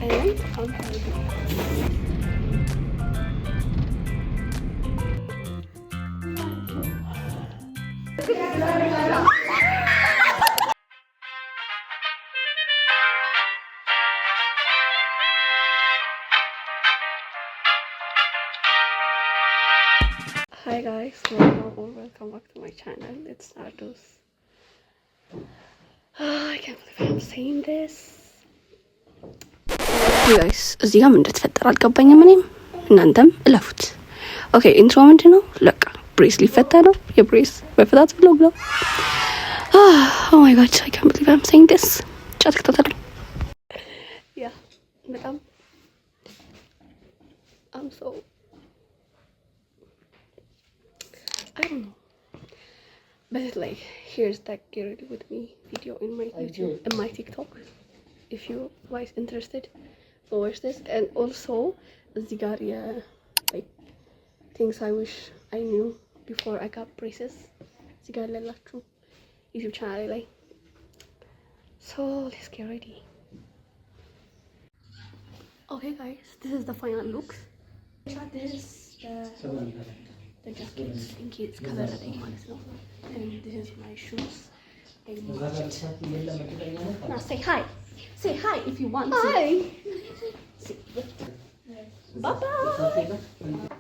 and I'm healthy. Hi guys, welcome back to my channel. It's Nardos. I can't believe I'm saying this. You guys, እዚህ ጋር ምን እንደተፈጠረ አልገባኝም። እኔም እናንተም እለፉት። ኦኬ ኢንትሮ ምንድን ነው? ለቃ ብሬስ ሊፈታ ነው። የብሬስ መፈታት ብሎግ ነው። ኦ ማይ ጋድ አይ ካንት ቢሊቭ አም ሴይንግ ዲስ። ጫት ከተተሉ ያ በጣም አም ሶ I don't know. But like, here's that get ready with me video in my YouTube, in my TikTok. If you guys interested, go watch this. And also, Zigaria, like, things I wish I knew before I got braces. Zigaria Lachu, YouTube channel, like. So, let's get ready. Okay guys, this is the final look. This is the jacket in case color ማለት ነው. And this is my shoes. Now say hi. Say hi if you want to. Hi. Bye bye.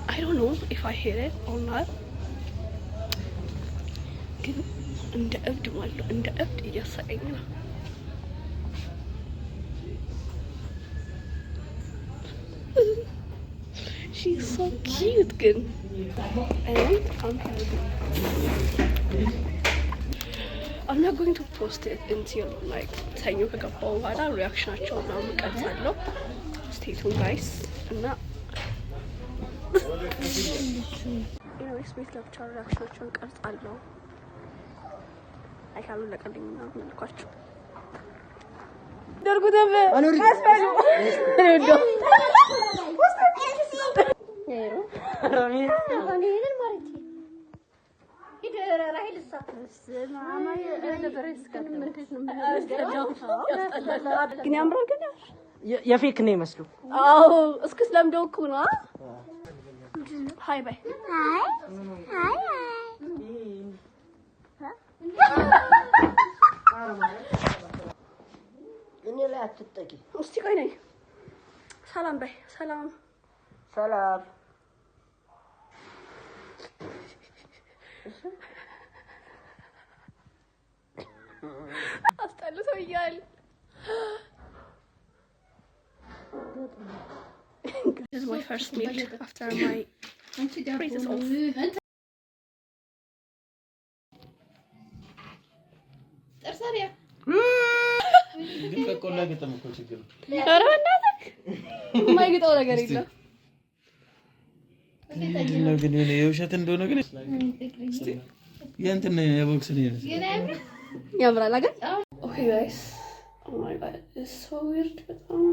I don't know if I hit it or not. ግን እንደ እብድ ማለት ነው። እንደ እብድ እያሳቀኝ ነው። She's so cute ግን and I'm not going to post it until like ሰኞ ከገባሁ በኋላ ሪያክሽናቸው ምናምን እቀርጻለሁ። Stay tuned guys. እና ኢንዌይስ ቤት ለብቻ ሪያክሽናቸውን ቀርጻለሁ። አይካሉ ለቀልኝ ምናምን አልኳቸው። ደርጉ ደበ አስፈሩ ረዶ ሄሮ ሮሚ አሁን ማለት ይደረ ራይል ሳትስ ማማ የደረስ ከመንከት ነው ግን ያምራል ግን የፌክ ነው ይመስሉ። አዎ እስክስ ለምደው እኮ ነው። ሃይ ባይ ሃይ ሃይ እኔ ላይ አትጠቂ። እስቲ ቆይ ነኝ። ሰላም ባይ ሰላም ሰላም አስጠልቶኛል። This is my first meal after my braces off. ጠርሳሪያ ከቆላ ገጠም እኮ ችግር ነው። ኧረ በእናትህ የማይገጣው ነገር የለም። ነው ግን የውሸት እንደሆነ ግን እስቲ የእንትን የቦክስ ነው ያምራል አይደል? Okay guys, oh my god, it's so weird በጣም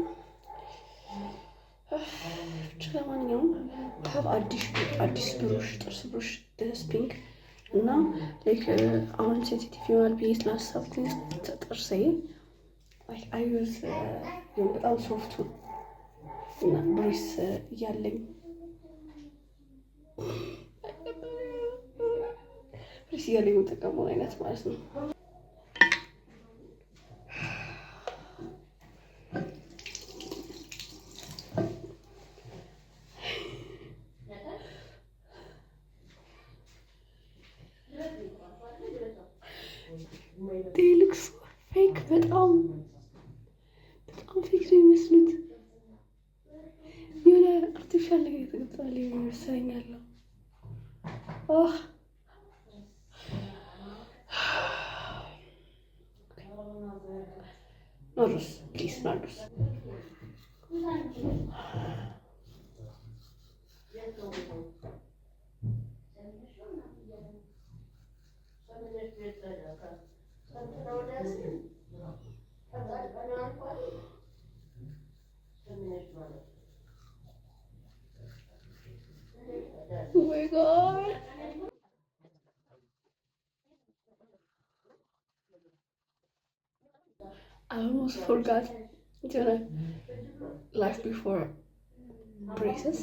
ለማንኛውም ካብ አዲስ ብሩሽ ጥርስ ብሩሽ ደስ ፒንክ እና ላይክ አሁን ሴንሲቲቭ ይሆናል ብዬ ስላሰብኩኝ ጥርሴ ላይክ አይ ዩዝ በጣም ሶፍቱ እና ብሬስ እያለኝ ብሬስ እያለኝ የምጠቀመው አይነት ማለት ነው። they look so fake በጣም ፌክ ነው የሚመስሉት። የሆነ አርቲፊሻል ነገር የተገጠመ ይመስለኛል። ናርዶስ ፕሊዝ ናርዶስ Oh my god. I almost forgot life before braces.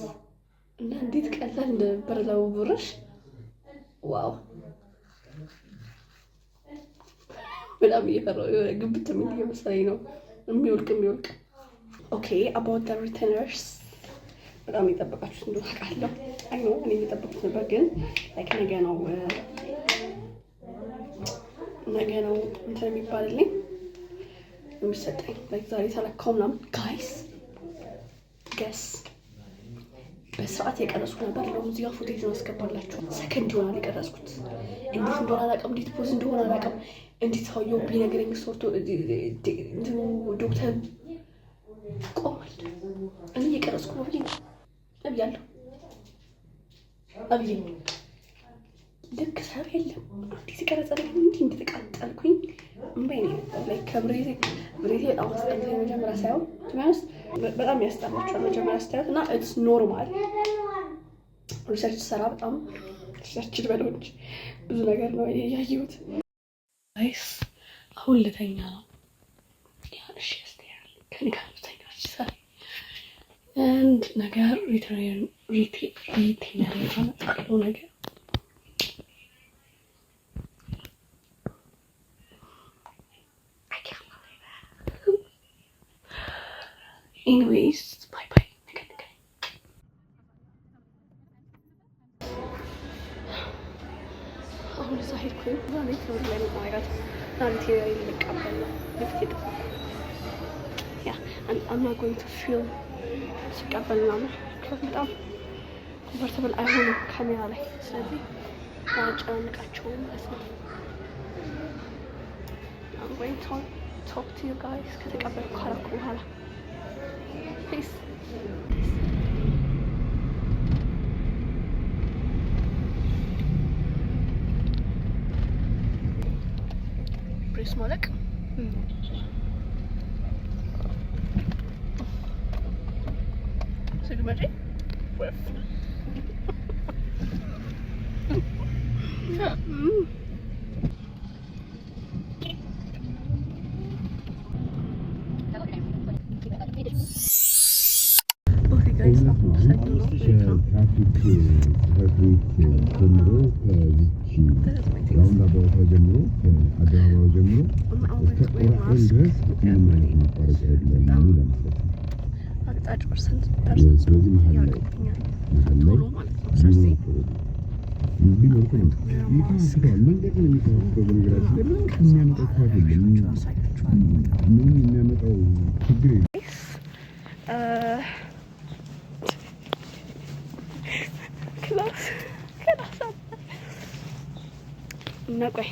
እና እንዴት ቀላል እንደነበረ ለመቦረሽ ዋው በጣም እየፈራሁ የሆነ ግብት ምን እየመሰለኝ ነው የሚወልቅ ኦኬ about the retainers በጣም እየጠበቃችሁት እንደሆነ አውቃለሁ። አይ ነው እኔ እየጠበኩት ነበር ግን ላይክ ነገ ነው እንትን የሚባልልኝ የሚሰጠኝ ላይክ ዛሬ ተለካው ምናምን ጋይስ ገስ በሰዓት የቀረጽኩት ነበር። እዚህ ጋር ፉቴጅ ነው አስገባላችሁ። ሰከንድ ይሆናል የቀረጽኩት። እንዴት እንደሆነ አላውቅም፣ እንዴት ፖዝ እንደሆነ አላውቅም። እንዴት ሰውየው ቢነግረኝ ሶርቶ ዶክተር ቆሟል። እኔ እየቀረጽኩ ነው ብያለሁ አብዬ ልክ ሰብ የለም እንዴት ቀረጸልኝ እንዴት እንደተቃጠልኩኝ እምባይ ነው ላይ ከብሬቴ በጣም አስጠልቶኝ መጀመሪያ ሳይሆን ትናንስ በጣም ያስጠላችኋል መጀመሪያ ስታዩት እና ኢትስ ኖርማል። ሪሰርች ሰራ በጣም ሪሰርች ልበለው እንጂ ብዙ ነገር ነው ያየሁት። ጋይስ አሁን ልተኛ ነው ያንሽ ያስተያል ከንጋር ልተኛ ይችላል and ነገር ሪቴነር ያመጣለው ነገር anyways bye bye okay አሁን እዛ ሄድኩኝ ዛሬ ክብር ላይ ነው ማለት ናንቴ ይልቀበል ልፍት yeah I'm not going to feel ሲቀበል ነው በጣም ኮምፎርታብል አይሆንም ካሜራ ላይ ስለዚህ አጨናንቃቸው ማለት ነው። I'm going to talk to you guys ከተቀበልኩ ካረኩ በኋላ peace ብሬስ ማለቅ Sigmund with okay guys አቅጣጫ ፐርሰንት ያልኩኛል ቶሎ ማለት ነው። ስለዚህ ክላስ እና ቆይ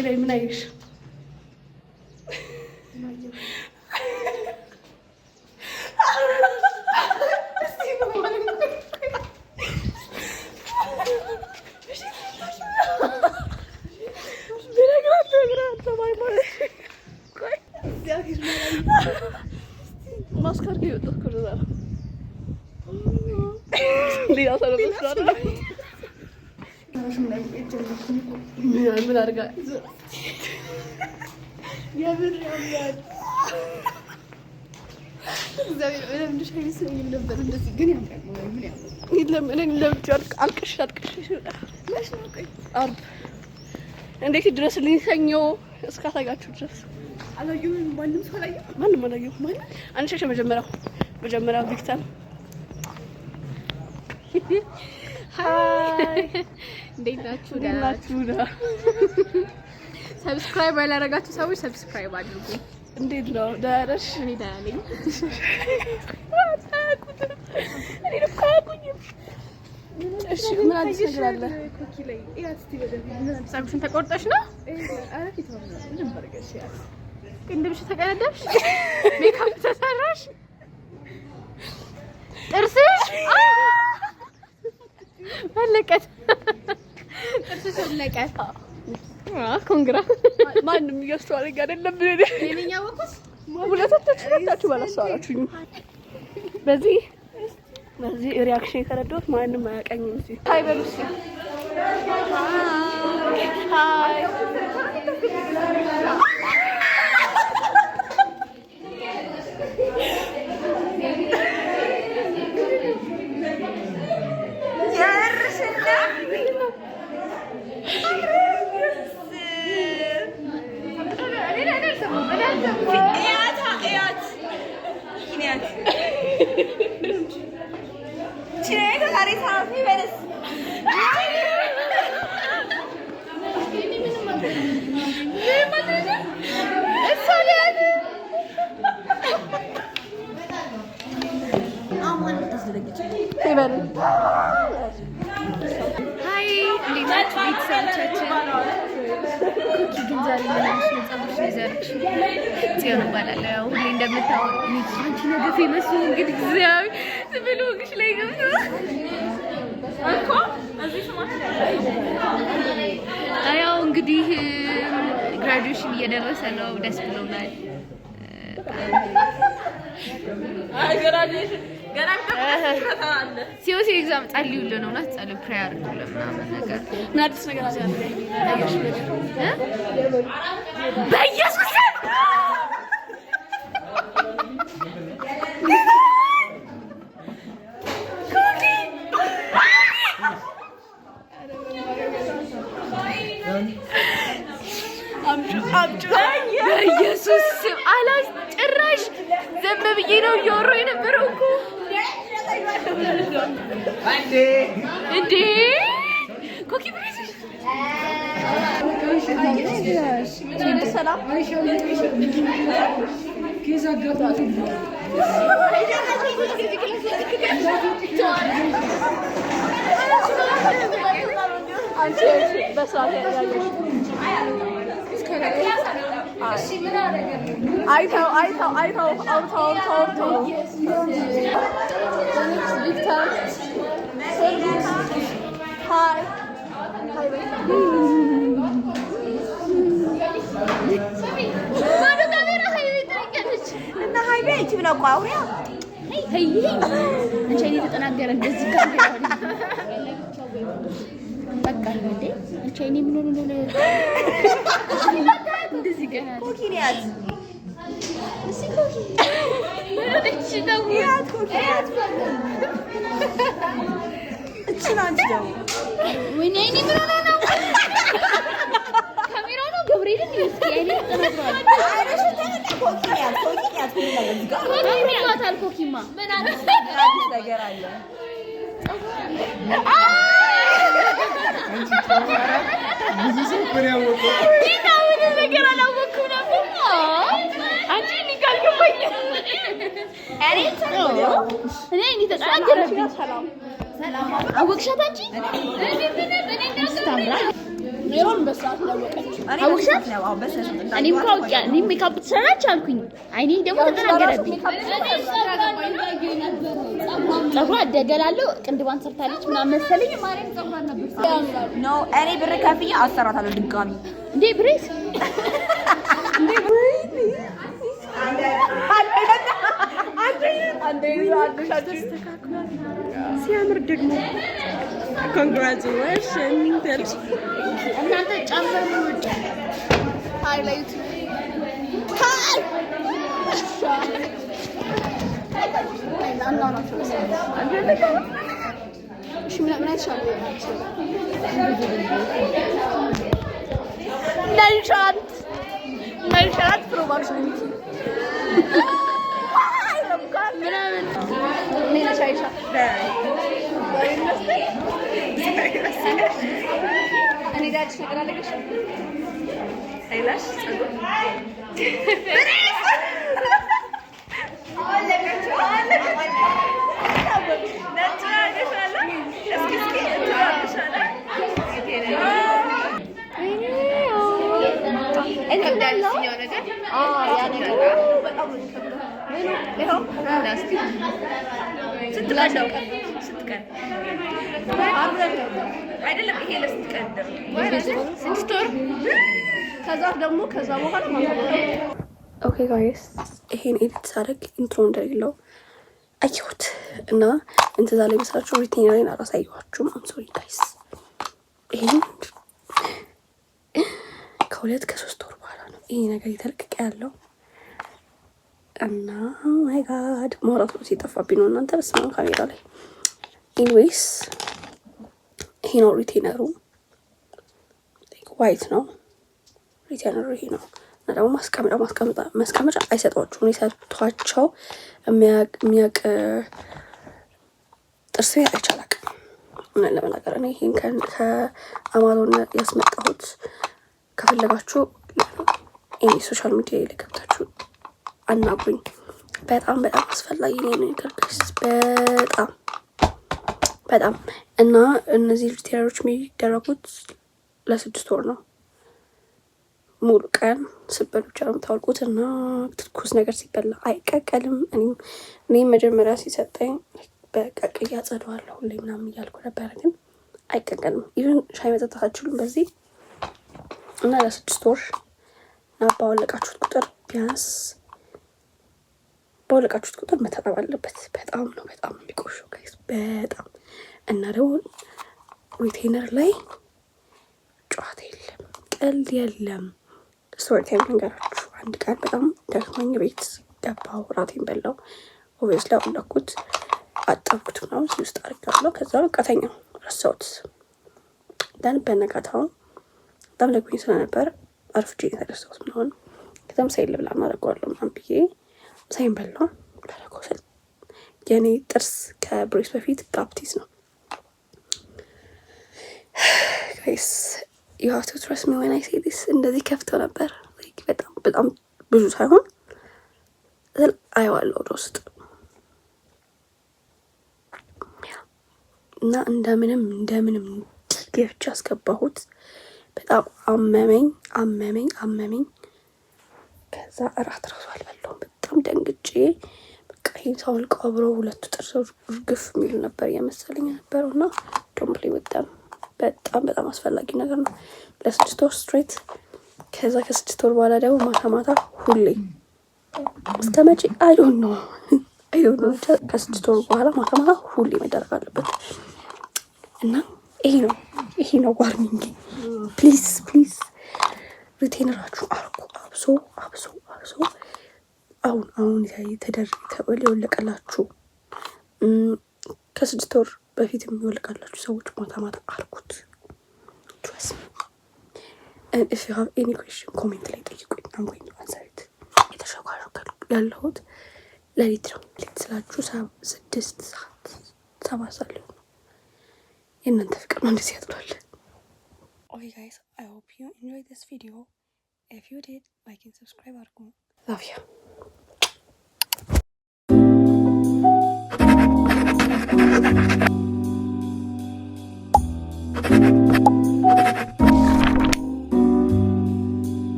ላይ ምን አይሽ ማስካር ይወጣ ከዛ ሌላ ሰው ነው ምን አድርጋ የብር ያምራል እግዚአብሔር ምንም እንደሻይስ ነበር እንደዚህ ግን ያምራል ምን ያምራል ይለም እኔ ለምትወርቅ አልቅሽ ለሽ ነው ቆይ አርብ እንዴት ድረስልኝ ሰኞ እስካታጋችሁ ድረስ አላየሁም ማንም ሰው አላየሁም ማንም አላየሁም ማንም አንቺ መጀመሪያው ቪክተር ሃይ እንዴት ናችሁ ሰብስክራይብ ያላደረጋችሁ ሰዎች ሰብስክራይብ አድርጉ እንዴት ነው ዳራሽ እኔ ዳለኝ እኔ ልኳኩኝ እሺ ምን አዲስ ነገር አለ ኮኪ ላይ ያስቲ በደንብ ሳምሽን ተቆርጠሽ ነው አረፊት ነው ምንም በርገሽ ያስ ቅንድብሽ ተቀነደብሽ ሜካፕ ተሰራሽ ጥርስሽ ፈለቀት ጥርስሽ ፈለቀት ኮንግራ ማንም ይያስተዋል አይደለም እኔኛ ወኩስ ሁለታችሁ ባላስተዋላችሁኝ በዚህ ሪአክሽን ከረዶት ማንንም አያቀኝም እዚህ ሃይ በሉስ ሃይ ሃይ እንዴት ናችሁ ቤተሰቦቻችን? ኩኪ ግን ዛሬ ምናምን ስለጸብሽ ይዘርሽ ጽዮን እባላለሁ። ያው ሁሌ እንደምታወቁኝ አንቺ ነገ ፌመስ ነው እንግዲህ እግዚአብሔር ብሎግሽ ላይ ገብቶ እኮ እዚህ ያው እንግዲህ ግራጁዌሽን እየደረሰ ነው። ደስ ብሎናል። ግራጁዌሽን ገና ተፈታለ ሲኦሲ ኤግዛም ጸልዩልን ነው ጸልዩ ፕሬየር ለምናምን ነገር ምን አዲስ ነገር አለ በኢየሱስ አምጩ በኢየሱስ ስም አላስጨራሽ ዘም ብዬ ነው እያወራሁ የነበረው እኮ እንዴ ኮኪ ብሬሽ ሰላም አንቺ በሰዓት ያያለሽ አይተው አውርተው ቪክተር ሃይ እና ሃይ ቤት ብለው አውሪያ ሄይ አንቺ እኔ ተጠናገረ እንደዚህ ካሜራ በቃ እንዴ አንቺ እኔ ምን ሆነ እንደዚህ ገና ኮኪኒያት እሺ ኮኪ እቺ ነው ያት ኮኪኒያት እቺ ናንቺ ደግሞ ወይኔ እኔ ምን ሆነ ነው ካሜራው ነው ገብርኤል ነው እስኪ አይኔ ተናግሯል አይደሽ ኮኪኒያት ኮኪኒያት ኮኪማ ምን አዲስ ነገር አለ ብዙ ሰው ምን ያወቀው ዲታውን ነገር አላወቅኩም ነበር አንቺ ሊጋልኩኝ እኔ ተጣጣረብኝ ሰላም አወቅሻት አንቺ ሜሮን በሰዓት ለወቀች አወቅሻት አዎ በሰዓት እኔም ካውቂያ እኔም ሜካፕ ትሰራች አልኩኝ አይኔ ደግሞ ተጠናገረብኝ ጸጉሯ ደገላለሁ ቅንድባን ሰርታለች ምናምን መሰለኝ ማርያም ጸጉሯ ነበር ኖ እኔ ብር ከፍዬ አሰራታለሁ ድጋሚ እንዴ ብሬስ እንዴ ሲያምር ደግሞ ኮንግራቹሌሽንስ እናንተ ጨምር ወጭ ሃይላይት ሃይ መልሻት ፕሮባክስ ነው ኦኬ ጋይስ ይሄን ኤዲት ሳደርግ ኢንትሮ እንደሌለው አየሁት እና እንትን ዛሬ መስራችሁ ሪቴነሬን አላሳየኋችሁም። አም ሶሪ ጋይስ። ይሄን ከ2-3 ወር በኋላ ነው ይሄ ነገር የተለቀቀ ያለው እና ማይ ጋድ ማውራት ነው ሲጠፋብኝ ነው እናንተ በስመ አብ ካሜራ ላይ። ኢንዌይስ ይሄ ነው ሪቴነሩ፣ ዋይት ነው ሪቴነሩ ይሄ ነው። እና ደግሞ ማስቀመጫ አይሰጧችሁም። የሰጧቸው የሚያቅ ጥርስ ቤት አይቻላቅም እውነት ለመናገር። እኔ ይሄን ከአማዞን ያስመጣሁት። ከፈለጋችሁ እኔ ሶሻል ሚዲያ ላይ ገብታችሁ አናግሩኝ። በጣም አስፈላጊ ነው ነገር በጣም እና እነዚህ ሪቴነሮች የሚደረጉት ለ6 ወር ነው። ሙሉ ቀን ስበሉ ብቻ ነው የምታወልቁት እና ትኩስ ነገር ሲበላ አይቀቀልም። እኔም መጀመሪያ ሲሰጠኝ በቀቅያ አጸደዋለሁ ሁሌ ምናምን እያልኩ ነበረ፣ ግን አይቀቀልም። ኢቨን ሻይ መጠጣት አትችሉም በዚህ እና ለ6 ወር እና ባወለቃችሁት ቁጥር ቢያንስ ባወለቃችሁት ቁጥር መታጠብ አለበት። በጣም ነው የሚቆሸው ጋይስ በጣም። እና ደግሞ ሪቴነር ላይ ጨዋታ የለም፣ ቀልድ የለም። ስቶሪ ታይም ልንገራችሁ። አንድ ቀን በጣም ደክሞኝ ቤት ገባሁ፣ ራቴን በላው። ኦብቪየስሊ አወለኩት፣ አጠብኩት ምናምን እዚህ ውስጥ አድርጋለሁ። ከዛ በቃ ተኛሁ፣ ረሳሁት። ደን በነጋታው በጣም ደግሞኝ ስለነበር አርፍጄ የተነሳሁት ምናምን። ከዛም ሳይል ብላ እናደርገዋለሁ ምናምን ብዬ ሳይን በላው። ላደርገው ስል የኔ ጥርስ ከብሬስ በፊት ጋፕቲስ ነው ጋይስ። you have to trust me when I say this። እንደዚህ ከፍተው ነበር በጣም ብዙ ሳይሆን አየዋለሁ ወደ ውስጥ እና እንደምንም ገፍቼ አስገባሁት። በጣም አመመኝ። ከዛ እራት ራሱ አልበላሁም። በጣም ደንግጬ በቃ ይሄን ሳወልቀው አብረው ሁለቱ ጥርሶች እርግፍ የሚሉ ነበር የመሰለኝ ነበረው እና ዶምፕሊ ወጣም። በጣም አስፈላጊ ነገር ነው ለ6 ወር ስትሬት። ከዛ ከ6 ወር በኋላ ደግሞ ማታ ሁሌ እስከ መቼ አይ ዶንት ኖ ብቻ ከ6 ወር በኋላ ማታ ሁሌ መደረግ አለበት እና ይሄ ነው ዋርኒንግ። ፕሊዝ ሪቴነራችሁ አርጉ። አብሶ አሁን የወለቀላችሁ ከ6 ወር በፊት የሚወለቃላችሁ ሰዎች ማታ አርጉት። trust me. and if you have any question comment ላይ ጠይቁኝ። I'm going to answer it። የተሸጓሸገ ያለሁት ለሊት ነው። ሌሊት ስላችሁ 6 ሰዓት 7 ሰዓት ነው። የእናንተ ፍቅር ነው እንደዚህ ያጥላል። Okay guys, I hope you enjoyed this video. If you did, like and subscribe አድርጉ። Love you.